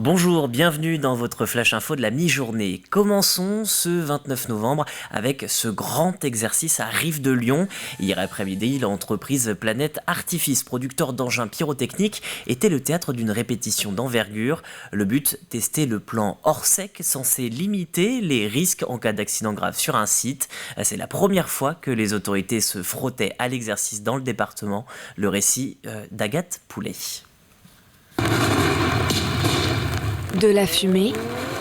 Bonjour, bienvenue dans votre Flash Info de la mi-journée. Commençons ce 29 novembre avec ce grand exercice à Rive de Lyon. Hier après-midi, l'entreprise Planète Artifice, producteur d'engins pyrotechniques, était le théâtre d'une répétition d'envergure. Le but, tester le plan hors sec censé limiter les risques en cas d'accident grave sur un site. C'est la première fois que les autorités se frottaient à l'exercice dans le département. Le récit d'Agathe Poulet. De la fumée,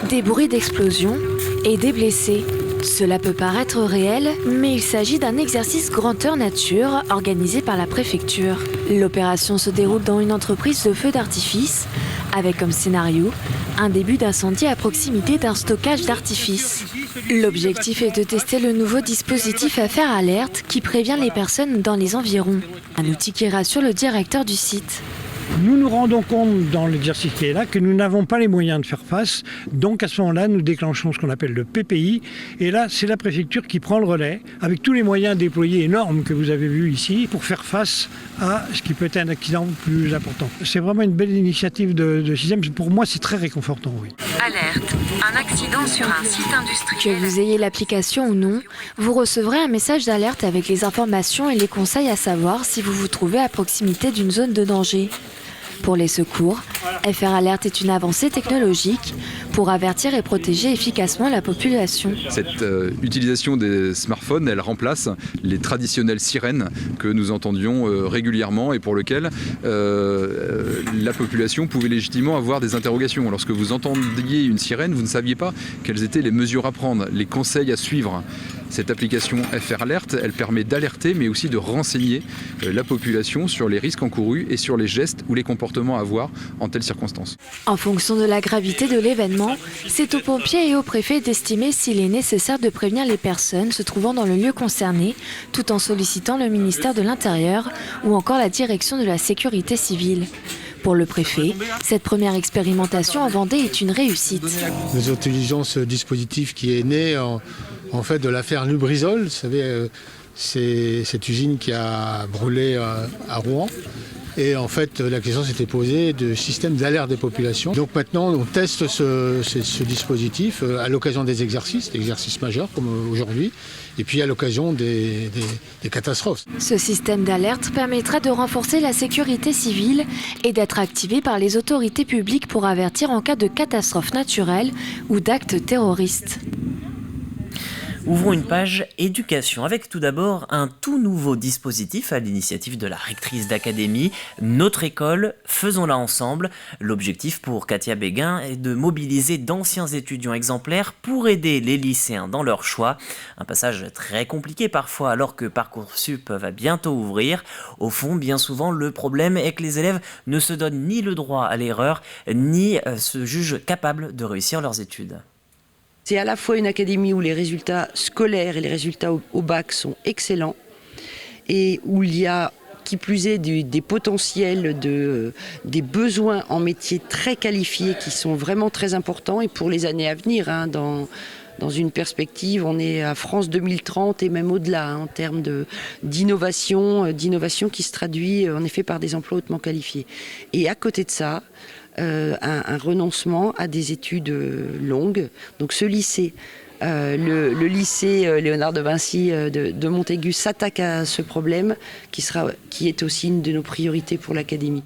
des bruits d'explosion et des blessés. Cela peut paraître réel, mais il s'agit d'un exercice grandeur nature organisé par la préfecture. L'opération se déroule dans une entreprise de feux d'artifice, avec comme scénario un début d'incendie à proximité d'un stockage d'artifice. L'objectif est de tester le nouveau dispositif à faire alerte qui prévient les personnes dans les environs. Un outil qui rassure le directeur du site. Nous nous rendons compte dans l'exercice qui est là que nous n'avons pas les moyens de faire face. Donc à ce moment-là, nous déclenchons ce qu'on appelle le PPI. Et là, c'est la préfecture qui prend le relais avec tous les moyens déployés énormes que vous avez vus ici pour faire face à ce qui peut être un accident plus important. C'est vraiment une belle initiative de système. Pour moi, c'est très réconfortant, oui. Alerte, un accident sur un site industriel. Que vous ayez l'application ou non, vous recevrez un message d'alerte avec les informations et les conseils à savoir si vous vous trouvez à proximité d'une zone de danger. Pour les secours, FR Alert est une avancée technologique pour avertir et protéger efficacement la population. Cette utilisation des smartphones, elle remplace les traditionnelles sirènes que nous entendions régulièrement et pour lesquelles la population pouvait légitimement avoir des interrogations. Lorsque vous entendiez une sirène, vous ne saviez pas quelles étaient les mesures à prendre, les conseils à suivre. Cette application FR Alert, elle permet d'alerter mais aussi de renseigner la population sur les risques encourus et sur les gestes ou les comportements à avoir en telles circonstances. En fonction de la gravité de l'événement, c'est aux pompiers et au préfet d'estimer s'il est nécessaire de prévenir les personnes se trouvant dans le lieu concerné, tout en sollicitant le ministère de l'Intérieur ou encore la direction de la sécurité civile. Pour le préfet, cette première expérimentation en Vendée est une réussite. Nous utilisons ce dispositif qui est né en fait de l'affaire Lubrizol. Vous savez, c'est cette usine qui a brûlé à Rouen. Et en fait, la question s'était posée de système d'alerte des populations. Donc maintenant, on teste ce dispositif à l'occasion des exercices majeurs comme aujourd'hui, et puis à l'occasion des catastrophes. Ce système d'alerte permettra de renforcer la sécurité civile et d'être activé par les autorités publiques pour avertir en cas de catastrophe naturelle ou d'actes terroristes. Ouvrons une page éducation avec tout d'abord un tout nouveau dispositif à l'initiative de la rectrice d'académie, Notre école, faisons-la ensemble. L'objectif pour Katia Béguin est de mobiliser d'anciens étudiants exemplaires pour aider les lycéens dans leur choix. Un passage très compliqué parfois alors que Parcoursup va bientôt ouvrir. Au fond, bien souvent, le problème est que les élèves ne se donnent ni le droit à l'erreur, ni se jugent capables de réussir leurs études. C'est à la fois une académie où les résultats scolaires et les résultats au bac sont excellents et où il y a, qui plus est, des potentiels, des besoins en métiers très qualifiés qui sont vraiment très importants et pour les années à venir. Dans une perspective, on est à France 2030 et même au-delà en termes d'innovation qui se traduit en effet par des emplois hautement qualifiés. Et à côté de ça, un renoncement à des études longues. Donc ce lycée, le lycée Léonard de Vinci de Montaigu s'attaque à ce problème qui est aussi une de nos priorités pour l'académie.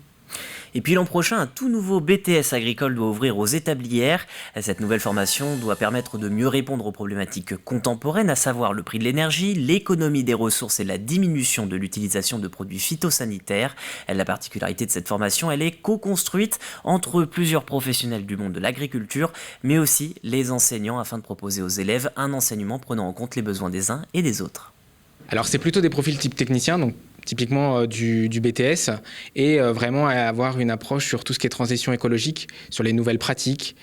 Et puis l'an prochain, un tout nouveau BTS agricole doit ouvrir aux établières. Cette nouvelle formation doit permettre de mieux répondre aux problématiques contemporaines, à savoir le prix de l'énergie, l'économie des ressources et la diminution de l'utilisation de produits phytosanitaires. La particularité de cette formation, elle est co-construite entre plusieurs professionnels du monde de l'agriculture, mais aussi les enseignants afin de proposer aux élèves un enseignement prenant en compte les besoins des uns et des autres. Alors c'est plutôt des profils type technicien, donc typiquement du BTS, et vraiment avoir une approche sur tout ce qui est transition écologique, sur les nouvelles pratiques,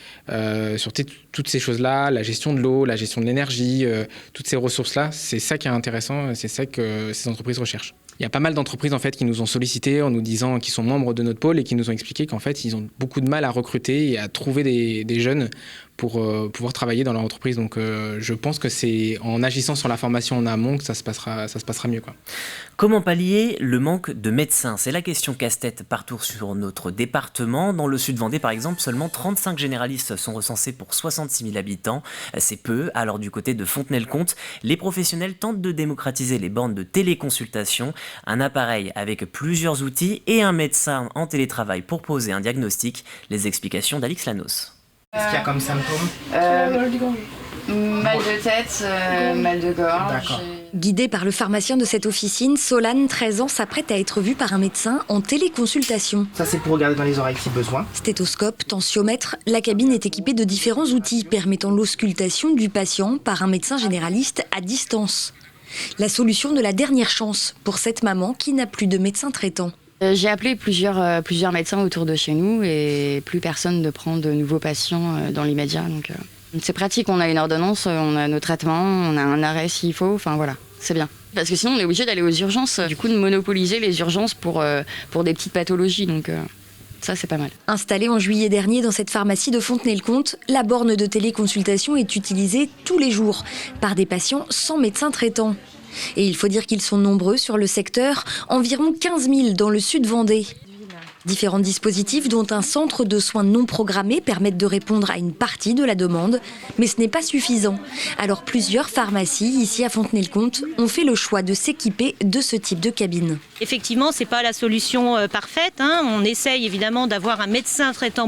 sur toutes ces choses-là, la gestion de l'eau, la gestion de l'énergie, toutes ces ressources-là, c'est ça qui est intéressant, c'est ça que ces entreprises recherchent. Il y a pas mal d'entreprises en fait qui nous ont sollicité en nous disant qu'ils sont membres de notre pôle et qui nous ont expliqué qu'en fait ils ont beaucoup de mal à recruter et à trouver des jeunes pour pouvoir travailler dans leur entreprise. Donc je pense que c'est en agissant sur la formation en amont que ça se passera mieux, quoi. Comment pallier le manque de médecins? C'est la question casse-tête partout sur notre département. Dans le sud Vendée, par exemple, seulement 35 généralistes sont recensés pour 66 000 habitants. C'est peu. Alors du côté de Fontenay-le-Comte, les professionnels tentent de démocratiser les bornes de téléconsultation. Un appareil avec plusieurs outils et un médecin en télétravail pour poser un diagnostic. Les explications d'Alix Lanos. Qu'est-ce qu'il y a comme symptômes? Mal de tête, mal de gorge. D'accord. Guidée par le pharmacien de cette officine, Solane, 13 ans, s'apprête à être vue par un médecin en téléconsultation. Ça, c'est pour regarder dans les oreilles si besoin. Stéthoscope, tensiomètre, la cabine est équipée de différents outils permettant l'auscultation du patient par un médecin généraliste à distance. La solution de la dernière chance pour cette maman qui n'a plus de médecin traitant. J'ai appelé plusieurs médecins autour de chez nous et plus personne ne prend de nouveaux patients dans l'immédiat. Donc c'est pratique, on a une ordonnance, on a nos traitements, on a un arrêt s'il faut, enfin voilà, c'est bien. Parce que sinon on est obligé d'aller aux urgences, du coup de monopoliser les urgences pour des petites pathologies, donc ça c'est pas mal. Installée en juillet dernier dans cette pharmacie de Fontenay-le-Comte, la borne de téléconsultation est utilisée tous les jours par des patients sans médecin traitant. Et il faut dire qu'ils sont nombreux sur le secteur, environ 15 000 dans le sud Vendée. Différents dispositifs, dont un centre de soins non programmés, permettent de répondre à une partie de la demande, mais ce n'est pas suffisant. Alors plusieurs pharmacies, ici à Fontenay-le-Comte, ont fait le choix de s'équiper de ce type de cabine. Effectivement, ce n'est pas la solution parfaite, hein. On essaye évidemment d'avoir un médecin traitant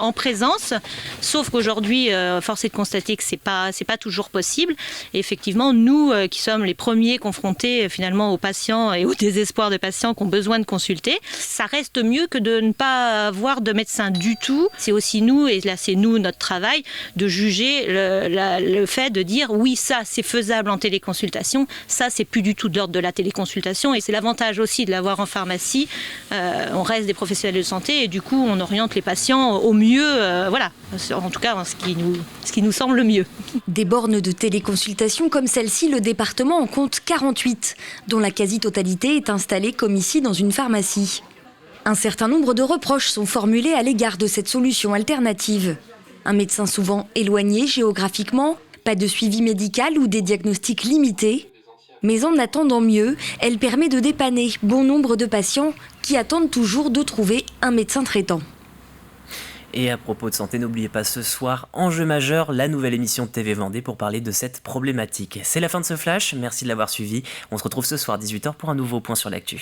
en présence, sauf qu'aujourd'hui, force est de constater que c'est pas toujours possible. Et effectivement, nous qui sommes les premiers confrontés finalement aux patients et au désespoir de patients qui ont besoin de consulter, ça reste mieux que de ne pas avoir de médecin du tout. C'est aussi nous, et là c'est nous notre travail, de juger le fait de dire oui, ça c'est faisable en téléconsultation, ça c'est plus du tout de l'ordre de la téléconsultation, et c'est l'avantage aussi de l'avoir en pharmacie. On reste des professionnels de santé et du coup on oriente les patients au mieux, voilà, en tout cas ce qui nous semble le mieux. Des bornes de téléconsultation comme celle-ci, le département en compte 48, dont la quasi-totalité est installée comme ici dans une pharmacie. Un certain nombre de reproches sont formulés à l'égard de cette solution alternative. Un médecin souvent éloigné géographiquement, pas de suivi médical ou des diagnostics limités. Mais en attendant mieux, elle permet de dépanner bon nombre de patients qui attendent toujours de trouver un médecin traitant. Et à propos de santé, n'oubliez pas ce soir, Enjeu majeur, la nouvelle émission de TV Vendée pour parler de cette problématique. C'est la fin de ce flash, merci de l'avoir suivi. On se retrouve ce soir 18h pour un nouveau point sur l'actu.